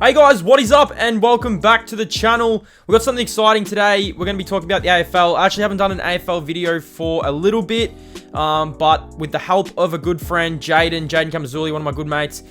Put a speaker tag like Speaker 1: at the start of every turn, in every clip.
Speaker 1: Hey guys, what is up and welcome back to the channel. We've got something exciting today. We're going to be talking about the AFL. I actually haven't done an AFL video for a little bit, but with the help of a good friend, Jaden Kamazuli, one of my good mates,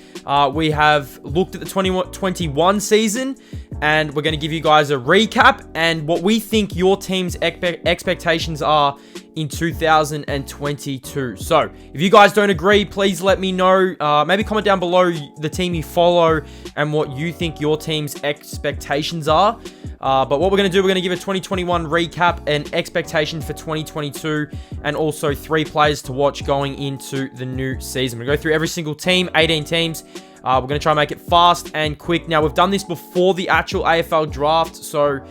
Speaker 1: we have looked at the 2021 season and we're going to give you guys a recap and what we think your team's expectations are in 2022. So, if you guys don't agree, please let me know. Maybe comment down below the team you follow and what you think your team's expectations are. But what we're going to do, we're going to give a 2021 recap and expectations for 2022 and also 3 players to watch going into the new season. We're going to go through every single team, 18 teams. We're going to try and make it fast and quick. Now, we've done this before the actual AFL draft, so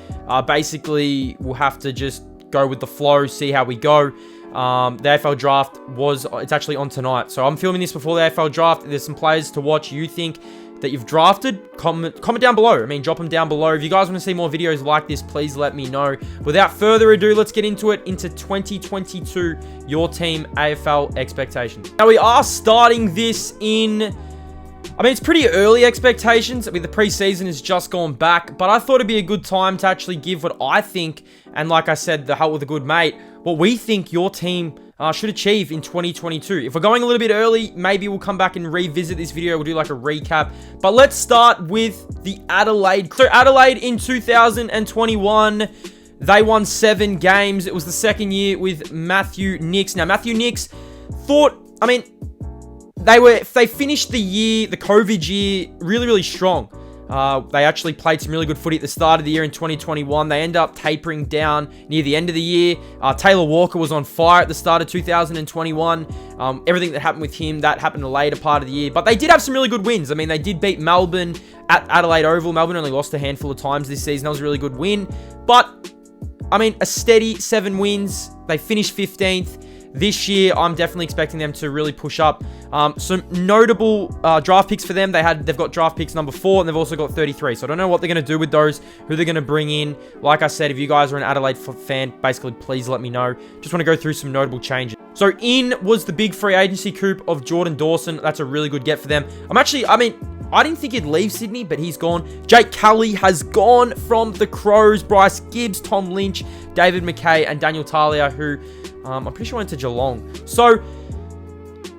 Speaker 1: basically we'll have to just go with the flow, see how we go. The AFL draft it's actually on tonight. So I'm filming this before the AFL draft. There's some players to watch you think that you've drafted. Comment down below. Drop them down below. If you guys want to see more videos like this, please let me know. Without further ado, let's get into 2022, your team AFL expectations. Now we are starting this in, it's pretty early expectations. The preseason has just gone back, but I thought it'd be a good time to actually give what I think, and like I said, the help with a good mate, what we think your team should achieve in 2022. If we're going a little bit early, maybe we'll come back and revisit this video. We'll do like a recap, but let's start with the Adelaide. So Adelaide in 2021, they won 7 games. It was the second year with Matthew Nicks. Now, Matthew Nicks thought, they finished the year, the COVID year, really, really strong. They actually played some really good footy at the start of the year in 2021. They end up tapering down near the end of the year. Taylor Walker was on fire at the start of 2021. Everything that happened with him, that happened in the later part of the year. But they did have some really good wins. They did beat Melbourne at Adelaide Oval. Melbourne only lost a handful of times this season. That was a really good win. But, a steady 7 wins. They finished 15th. This year, I'm definitely expecting them to really push up. Some notable draft picks for them. They've got draft picks number 4, and they've also got 33. So I don't know what they're going to do with those, who they're going to bring in. Like I said, if you guys are an Adelaide fan, basically, please let me know. Just want to go through some notable changes. So in was the big free agency coup of Jordan Dawson. That's a really good get for them. I didn't think he'd leave Sydney, but he's gone. Jake Kelly has gone from the Crows. Bryce Gibbs, Tom Lynch, David McKay, and Daniel Talia, who I'm pretty sure went to Geelong. So,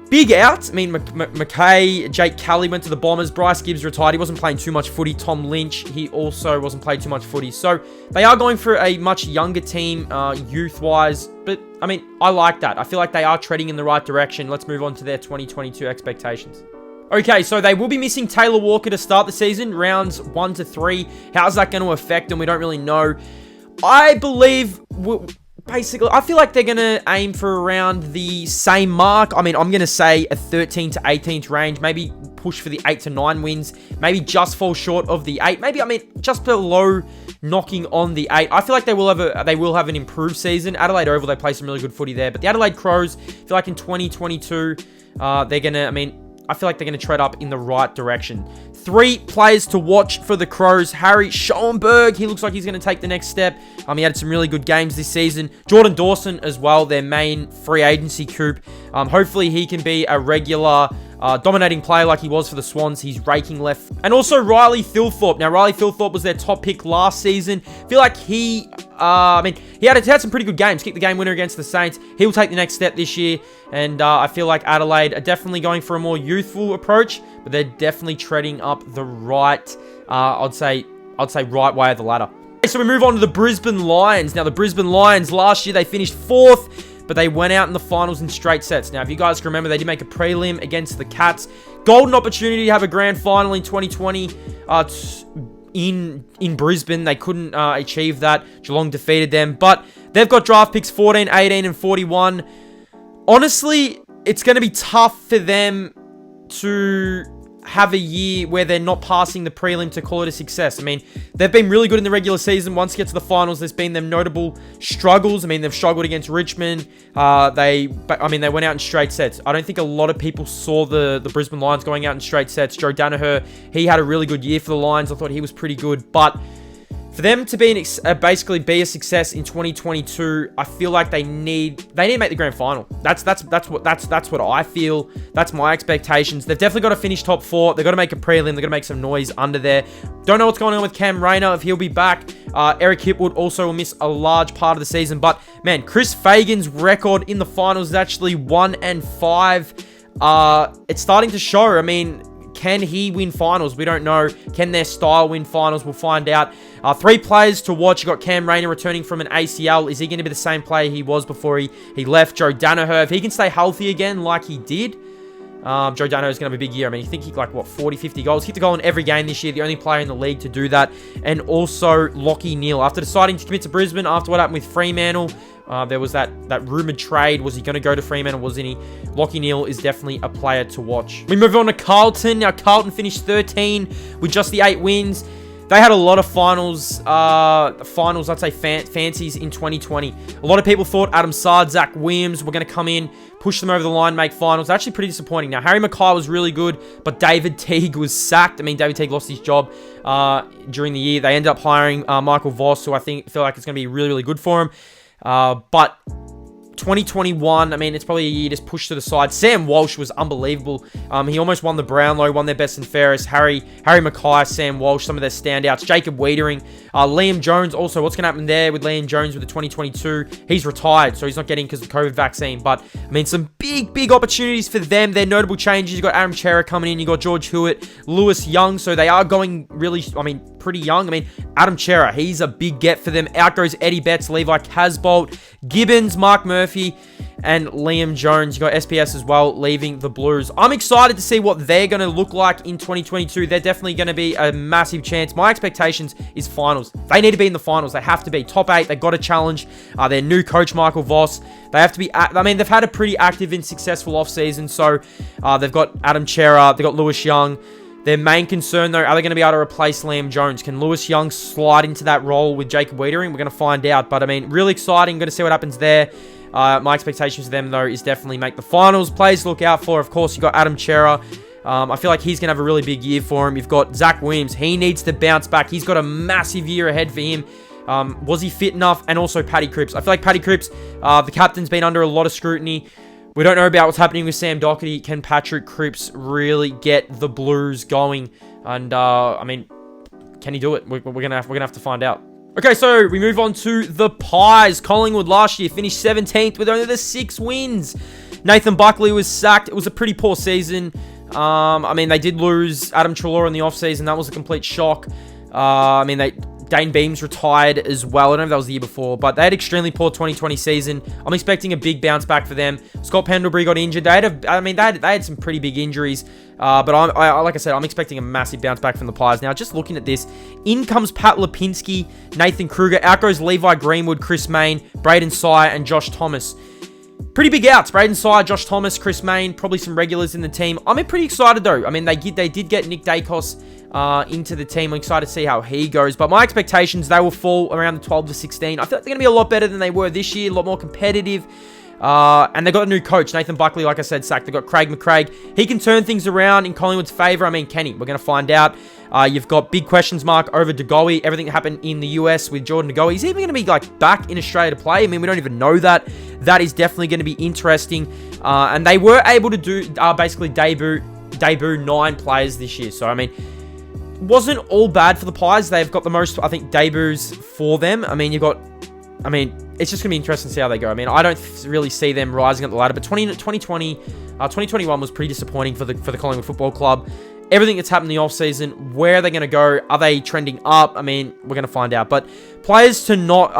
Speaker 1: big out. McKay, Jake Kelly went to the Bombers. Bryce Gibbs retired. He wasn't playing too much footy. Tom Lynch, he also wasn't playing too much footy. So, they are going for a much younger team, youth-wise. But, I like that. I feel like they are treading in the right direction. Let's move on to their 2022 expectations. Okay, so they will be missing Taylor Walker to start the season, rounds 1 to 3. How's that going to affect them? We don't really know. I believe, basically, I feel like they're going to aim for around the same mark. I'm going to say a 13 to 18th range, maybe push for the 8 to 9 wins, maybe just fall short of the 8, maybe, just below knocking on the 8. I feel like they will have an improved season. Adelaide Oval, they play some really good footy there, but the Adelaide Crows, I feel like in 2022, they're going to, I feel like they're going to tread up in the right direction. 3 players to watch for the Crows. Harry Schoenberg, he looks like he's going to take the next step. He had some really good games this season. Jordan Dawson as well, their main free agency coup. Hopefully he can be a regular dominating player like he was for the Swans. He's raking left. And also Riley Thilthorpe. Now, Riley Thilthorpe was their top pick last season. I feel like he had some pretty good games. Kicked the game winner against the Saints. He'll take the next step this year. And I feel like Adelaide are definitely going for a more youthful approach, but they're definitely treading up the right, I'd say right way of the ladder. Okay, so we move on to the Brisbane Lions. Now, the Brisbane Lions, last year they finished 4th, but they went out in the finals in straight sets. Now, if you guys can remember, they did make a prelim against the Cats. Golden opportunity to have a grand final in 2020 in Brisbane. They couldn't achieve that. Geelong defeated them, but they've got draft picks 14, 18, and 41. Honestly, it's going to be tough for them to have a year where they're not passing the prelim to call it a success. They've been really good in the regular season. Once they get to the finals, there's been them notable struggles. They've struggled against Richmond. They went out in straight sets. I don't think a lot of people saw the Brisbane Lions going out in straight sets. Joe Danaher, he had a really good year for the Lions. I thought he was pretty good, but For them to be basically be a success in 2022, I feel like they need to make the grand final. That's what I feel. That's my expectations. They've definitely got to finish top 4. They've got to make a prelim. They've got to make some noise under there. Don't know what's going on with Cam Rayner, if he'll be back. Eric Hipwood also will miss a large part of the season. But man, Chris Fagan's record in the finals is actually 1-5. It's starting to show. I mean, can he win finals? We don't know. Can their style win finals? We'll find out. 3 players to watch. You got Cam Rayner returning from an ACL. Is he going to be the same player he was before he left? Joe Danaher, if he can stay healthy again like he did, Joe Danaher is going to have a big year. I mean, you think he like, 40, 50 goals? Hit the goal in every game this year. The only player in the league to do that. And also, Lachie Neale. After deciding to commit to Brisbane, after what happened with Fremantle, there was that rumored trade. Was he going to go to Fremantle? Wasn't he? Lachie Neale is definitely a player to watch. We move on to Carlton. Now, Carlton finished 13 with just the 8 wins. They had a lot of finals, I'd say, fancies in 2020. A lot of people thought Adam Sard, Zach Williams were going to come in, push them over the line, make finals. Actually pretty disappointing. Now, Harry Mackay was really good, but David Teague was sacked. I mean, David Teague lost his job during the year. They ended up hiring Michael Voss, who I feel like it's going to be really, really good for him. But 2021, I mean, it's probably a year just pushed to the side. Sam Walsh was unbelievable. He almost won the Brownlow, won their best and fairest. Harry Mackay, Sam Walsh, some of their standouts. Jacob Wiedering, Liam Jones. Also, what's going to happen there with Liam Jones with the 2022? He's retired, so he's not getting because of the COVID vaccine. But, I mean, some big opportunities for them. They're notable changes. You got Adam Chera coming in. You got George Hewitt, Lewis Young. So they are going really, pretty young. I mean, Adam Chera, he's a big get for them. Out goes Eddie Betts, Levi Casbolt, Gibbons, Mark Murphy, and Liam Jones. You got SPS as well, leaving the Blues. I'm excited to see what they're going to look like in 2022. They're definitely going to be a massive chance. My expectations is finals. They need to be in the finals. They have to be top 8. They've got to challenge their new coach, Michael Voss. They have to be, they've had a pretty active and successful offseason. So they've got Adam Chera, they've got Lewis Young. Their main concern, though, are they going to be able to replace Liam Jones? Can Lewis Young slide into that role with Jacob Wiedering? We're going to find out. But, I mean, really exciting. Going to see what happens there. My expectations for them, though, is definitely make the finals. Players to look out for, of course, you've got Adam Chera. I feel like he's going to have a really big year for him. You've got Zach Williams. He needs to bounce back. He's got a massive year ahead for him. Was he fit enough? And also Paddy Cripps. I feel like Paddy Cripps, the captain's been under a lot of scrutiny. We don't know about what's happening with Sam Doherty. Can Patrick Cripps really get the Blues going? And, I mean, can he do it? We're gonna have to find out. Okay, so we move on to the Pies. Collingwood last year finished 17th with only the 6 wins. Nathan Buckley was sacked. It was a pretty poor season. I mean, they did lose Adam Treloar in the offseason. That was a complete shock. I mean, Dane Beams retired as well. I don't know if that was the year before, but they had extremely poor 2020 season. I'm expecting a big bounce back for them. Scott Pendlebury got injured. They had some pretty big injuries, but like I said, I'm expecting a massive bounce back from the Pies. Now, just looking at this, in comes Pat Lipinski, Nathan Kruger, out goes Levi Greenwood, Chris Mayne, Braden Sire, and Josh Thomas. Pretty big outs. Braden Sire, Josh Thomas, Chris Mayne, probably some regulars in the team. I'm pretty excited, though. I mean, they did get Nick Dacos into the team. I'm excited to see how he goes. But my expectations, they will fall around the 12 to 16. I feel like they're going to be a lot better than they were this year, a lot more competitive. And they got a new coach, Nathan Buckley, like I said, sacked. They got Craig McCraig. He can turn things around in Collingwood's favour. I mean, can he? We're going to find out. You've got big questions mark over DeGoey. Everything that happened in the US with Jordan DeGoey. Is he even going to be back in Australia to play? I mean, we don't even know that. That is definitely going to be interesting. And they were able to do basically debut 9 players this year. So, I mean, wasn't all bad for the Pies. They've got the most, I think, debuts for them. I mean, it's just going to be interesting to see how they go. I mean, I don't really see them rising up the ladder, but 2021 was pretty disappointing for the Collingwood Football Club. Everything that's happened in the offseason, where are they going to go? Are they trending up? I mean, we're going to find out. But players to look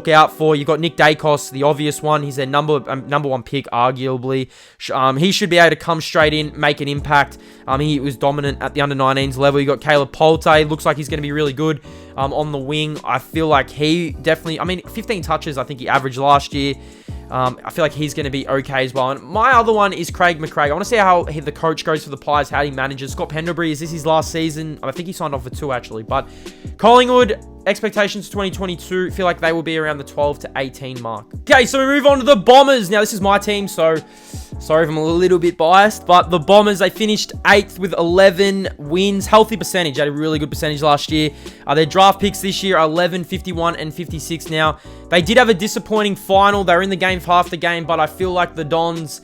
Speaker 1: out for. You've got Nick Dacos, the obvious one. He's their number 1 pick, arguably. He should be able to come straight in, make an impact. He was dominant at the under-19s level. You got Caleb Polte. Looks like he's going to be really good on the wing. I feel like he definitely... 15 touches I think he averaged last year. I feel like he's going to be okay as well. And my other one is Craig McCraig. I want to see how the coach goes for the Pies, how he manages. Scott Pendlebury, is this his last season? I think he signed off for 2, actually. But Collingwood, expectations 2022, feel like they will be around the 12 to 18 mark. Okay, so we move on to the Bombers. Now, this is my team, so Sorry if I'm a little bit biased, but the Bombers, they finished 8th with 11 wins. Healthy percentage. They had a really good percentage last year. Their draft picks this year are 11, 51, and 56 now. They did have a disappointing final. They were in the game for half the game, but I feel like the Dons,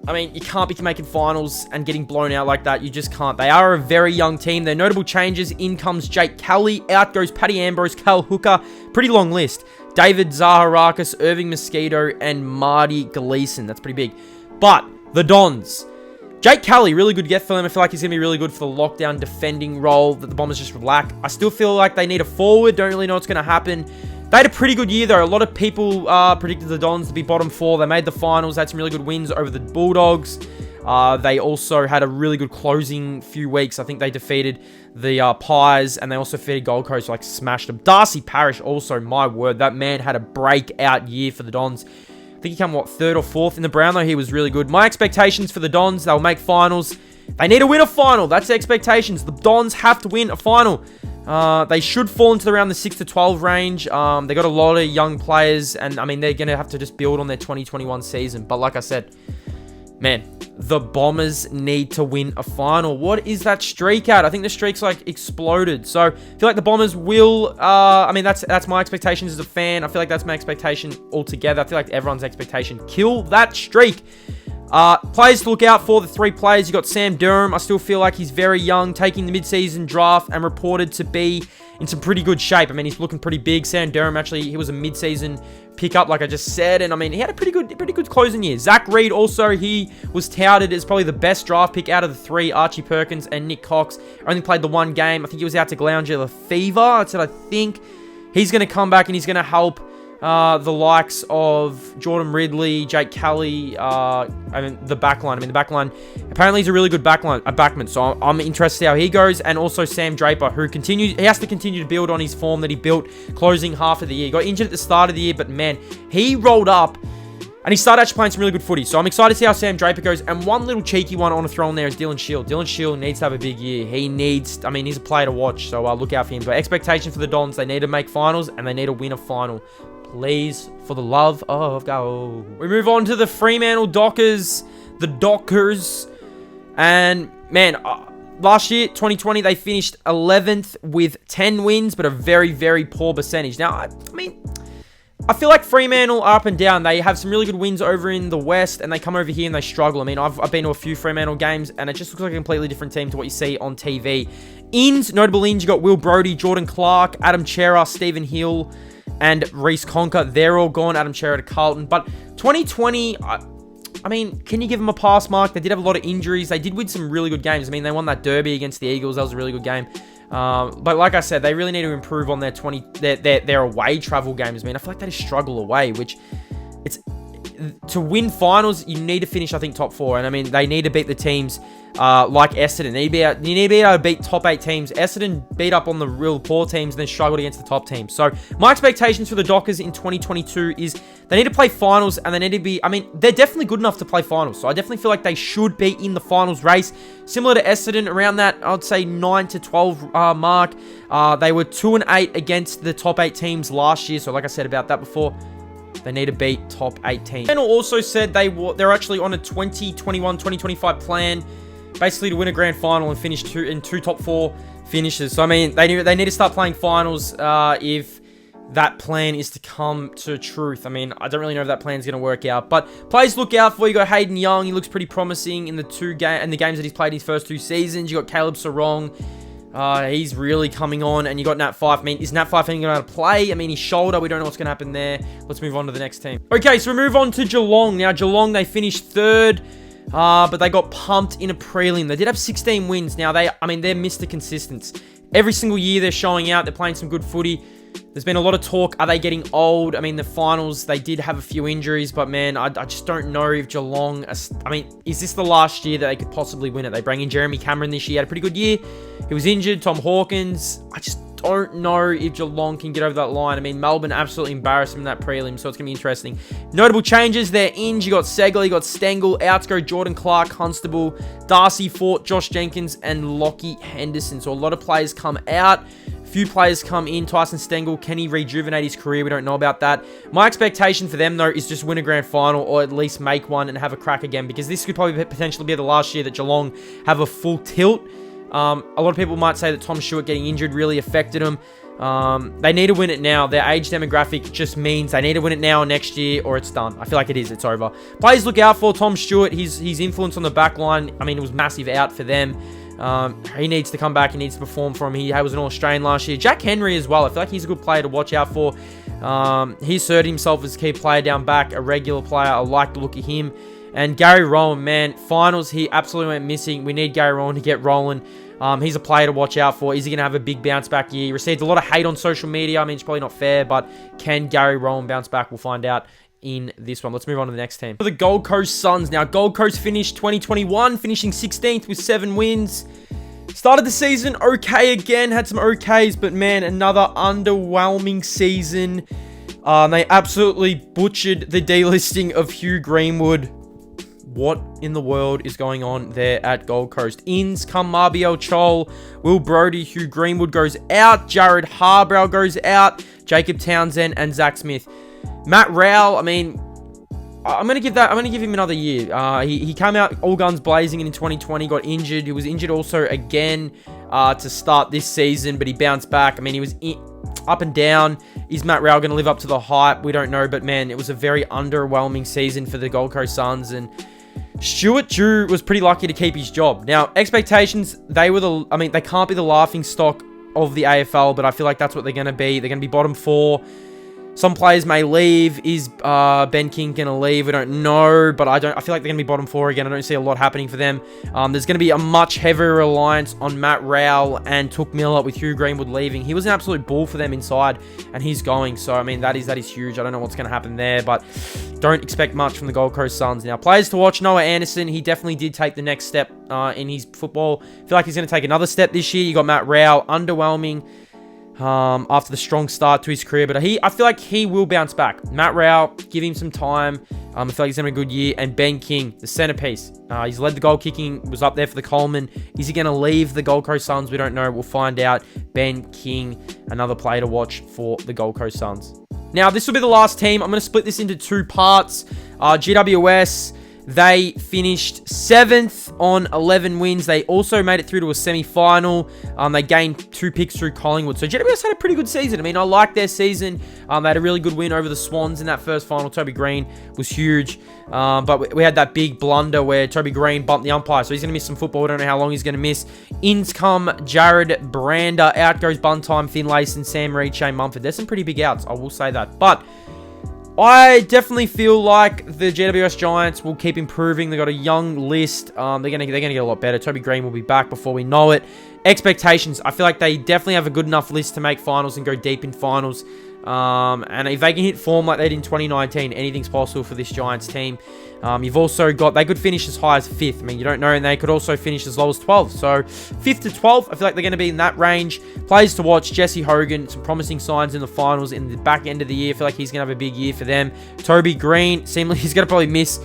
Speaker 1: I mean, you can't be making finals and getting blown out like that. You just can't. They are a very young team. Their notable changes: in comes Jake Kelly, out goes Paddy Ambrose, Cal Hooker. Pretty long list. David Zaharakis, Irving Mosquito, and Marty Gleason. That's pretty big. But the Dons, Jake Kelly, really good get for them. I feel like he's going to be really good for the lockdown defending role that the Bombers just lack. I still feel like they need a forward. Don't really know what's going to happen. They had a pretty good year, though. A lot of people predicted the Dons to be bottom 4. They made the finals. They had some really good wins over the Bulldogs. They also had a really good closing few weeks. I think they defeated the Pies, and they also defeated Gold Coast, like smashed them. Darcy Parish also, my word. That man had a breakout year for the Dons. I think he came, 3rd or 4th in the Brownlow. He was really good. My expectations for the Dons, they'll make finals. They need to win a final. That's the expectations. The Dons have to win a final. They should fall into around the 6 to 12 range. They got a lot of young players, and I mean, they're going to have to just build on their 2021 season. But like I said, man, the Bombers need to win a final. What is that streak at? I think the streak's like exploded. So I feel like the Bombers will, I mean, that's my expectations as a fan. I feel like that's my expectation altogether. I feel like everyone's expectation. Kill that streak. Players to look out for, the 3 players. You got Sam Durham. I still feel like he's very young, taking the mid-season draft and reported to be in some pretty good shape. I mean, he's looking pretty big. Sam Durham, actually, he was a mid-season pickup, like I just said, and I mean, he had a pretty good closing year. Zach Reed also, he was touted as probably the best draft pick out of the 3. Archie Perkins and Nick Cox only played the 1 game. I think he was out to glandular fever. That's what I think. He's going to come back and he's going to help the likes of Jordan Ridley, Jake Kelly, I mean, the backline. I mean, the backline, apparently he's a really good backman, so I'm interested how he goes. And also Sam Draper, who he has to continue to build on his form that he built closing half of the year. He got injured at the start of the year, but man, he rolled up and he started actually playing some really good footy. So I'm excited to see how Sam Draper goes. And one little cheeky one I want to throw in there is Dylan Shield. Dylan Shield needs to have a big year. I mean, he's a player to watch, so look out for him. But expectation for the Dons, they need to make finals and they need to win a final. Please, for the love of God. We move on to the Fremantle Dockers. The Dockers. And, man, last year, 2020, they finished 11th with 10 wins, but a very, very poor percentage. Now, I mean, I feel like Fremantle are up and down. They have some really good wins over in the West, and they come over here and they struggle. I mean, I've been to a few Fremantle games, and it just looks like a completely different team to what you see on TV. Notable ins, you got Will Brodie, Jordan Clark, Adam Chera, Stephen Hill, and Reece Conker. They're all gone. Adam Chera to Carlton. But 2020, I mean, can you give them a pass, Mark? They did have a lot of injuries. They did win some really good games. I mean, they won that derby against the Eagles. That was a really good game. But like I said, they really need to improve on their away travel games. I mean, I feel like they just struggle away, which to win finals, you need to finish, I think, top 4. And I mean, they need to beat the teams like Essendon. You need to be able to beat top 8 teams. Essendon beat up on the real poor teams and then struggled against the top teams. So my expectations for the Dockers in 2022 is they need to play finals and they need to be, I mean, they're definitely good enough to play finals. So I definitely feel like they should be in the finals race. Similar to Essendon, around that, I'd say 9 to 12 mark. They were 2-8 against the top 8 teams last year. So like I said about that before, they need to beat top 8 teams. And also said they're actually on a 2021-2025 plan, basically to win a grand final and finish in 2 top 4 finishes. So I mean, they need to start playing finals if that plan is to come to truth. I mean, I don't really know if that plan's going to work out, but players to look out for. You got Hayden Young. He looks pretty promising in the games that he's played his first 2 seasons. You got Caleb Sarong. He's really coming on. And you got Nat Fyfe. I mean, is Nat Fyfe even going to play? I mean, his shoulder, we don't know what's going to happen there. Let's move on to the next team. Okay, so we move on to Geelong. Now, Geelong, they finished 3rd, but they got pumped in a prelim. They did have 16 wins. Now, they're Mr. Consistent. Every single year, they're showing out. They're playing some good footy. There's been a lot of talk. Are they getting old? I mean, the finals, they did have a few injuries, but man, I just don't know if Geelong, I mean, is this the last year that they could possibly win it? They bring in Jeremy Cameron this year. He had a pretty good year. He was injured. Tom Hawkins. I just don't know if Geelong can get over that line. I mean, Melbourne absolutely embarrassed them in that prelim, so it's going to be interesting. Notable changes, they're in. You got Segler, you got Stengel, outs go Jordan Clark, Constable, Darcy Fort, Josh Jenkins, and Lockie Henderson. So a lot of players come out Few players come in. Tyson Stengel, can he rejuvenate his career? We don't know about that. My expectation for them, though, is just win a grand final or at least make one and have a crack again, because this could probably potentially be the last year that Geelong have a full tilt. A lot of people might say that Tom Stewart getting injured really affected them. They need to win it now. Their age demographic just means they need to win it now or next year, or it's done. I feel like it is. It's over. Players look out for Tom Stewart. His influence on the back line, I mean, it was massive out for them. He needs to come back. He needs to perform for him. He was an All-Australian last year. Jack Henry as well. I feel like he's a good player to watch out for. He asserted himself as a key player down back, a regular player. I like the look of him. And Gary Rowan, man, finals, he absolutely went missing. We need Gary Rowan to get rolling. He's a player to watch out for. Is he going to have a big bounce back year? He received a lot of hate on social media. I mean, it's probably not fair, but can Gary Rowan bounce back? We'll find out in this one. Let's move on to the next team. For the Gold Coast Suns. Now, Gold Coast finished 2021, finishing 16th with 7 wins. Started the season okay again, had some okays, but man, another underwhelming season. They absolutely butchered the delisting of Hugh Greenwood. What in the world is going on there at Gold Coast? Ins come Marbiel Chol, Will Brodie, Hugh Greenwood goes out, Jared Harbrow goes out, Jacob Townsend, and Zach Smith. Matt Rowell, I mean, I'm gonna give him another year. He came out all guns blazing in 2020, got injured. He was injured also again to start this season, but he bounced back. I mean, he was up and down. Is Matt Rowell going to live up to the hype? We don't know, but man, it was a very underwhelming season for the Gold Coast Suns, and Stuart Drew was pretty lucky to keep his job. Now, expectations, they can't be the laughing stock of the AFL, but I feel like that's what they're going to be. They're going to be bottom 4. Some players may leave. Is Ben King going to leave? We don't know, but I feel like they're going to be bottom 4 again. I don't see a lot happening for them. There's going to be a much heavier reliance on Matt Rowell and Took Miller with Hugh Greenwood leaving. He was an absolute bull for them inside, and he's going. So, I mean, that is huge. I don't know what's going to happen there, but don't expect much from the Gold Coast Suns. Now, players to watch, Noah Anderson. He definitely did take the next step in his football. I feel like he's going to take another step this year. You got Matt Rowell, underwhelming. After the strong start to his career, but I feel like he will bounce back. Matt Rowell, give him some time. I feel like he's having a good year. And Ben King, the centerpiece. He's led the goal kicking, was up there for the Coleman. Is he going to leave the Gold Coast Suns? We don't know. We'll find out. Ben King, another player to watch for the Gold Coast Suns. Now, this will be the last team. I'm going to split this into 2 parts. GWS, they finished 7th on 11 wins. They also made it through to a semi-final. They gained 2 picks through Collingwood. So GWS had a pretty good season. I mean, I like their season. They had a really good win over the Swans in that first final. Toby Green was huge. But we had that big blunder where Toby Green bumped the umpire. So he's going to miss some football. We don't know how long he's going to miss. Ins come Jared Brander. Out goes Buntime, Finlayson, Sam Reid, Shane Mumford. There's some pretty big outs. I will say that. But I definitely feel like the GWS Giants will keep improving. They've got a young list. They're gonna get a lot better. Toby Green will be back before we know it. Expectations. I feel like they definitely have a good enough list to make finals and go deep in finals. And if they can hit form like they did in 2019, anything's possible for this Giants team. You've also got, they could finish as high as 5th. I mean, you don't know, and they could also finish as low as 12th. So 5th to 12th, I feel like they're going to be in that range. Players to watch, Jesse Hogan, some promising signs in the finals in the back end of the year. I feel like he's going to have a big year for them. Toby Green, seemingly he's going to probably miss.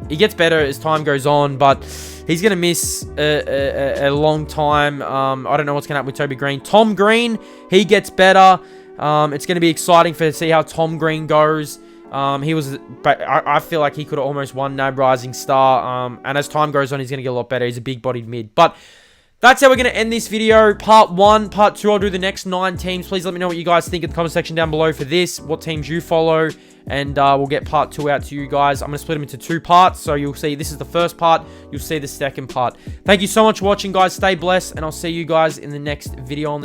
Speaker 1: He gets better as time goes on, but he's going to miss a long time. I don't know what's going to happen with Toby Green. Tom Green, he gets better. It's going to be exciting to see how Tom Green goes. I feel like he could have almost won NAB Rising Star. And as time goes on, he's going to get a lot better. He's a big-bodied mid. But that's how we're going to end this video. Part 1, Part 2, I'll do the next 9 teams. Please let me know what you guys think in the comment section down below for this. What teams you follow. And we'll get Part 2 out to you guys. I'm going to split them into 2 parts. So you'll see this is the first part. You'll see the second part. Thank you so much for watching, guys. Stay blessed. And I'll see you guys in the next video on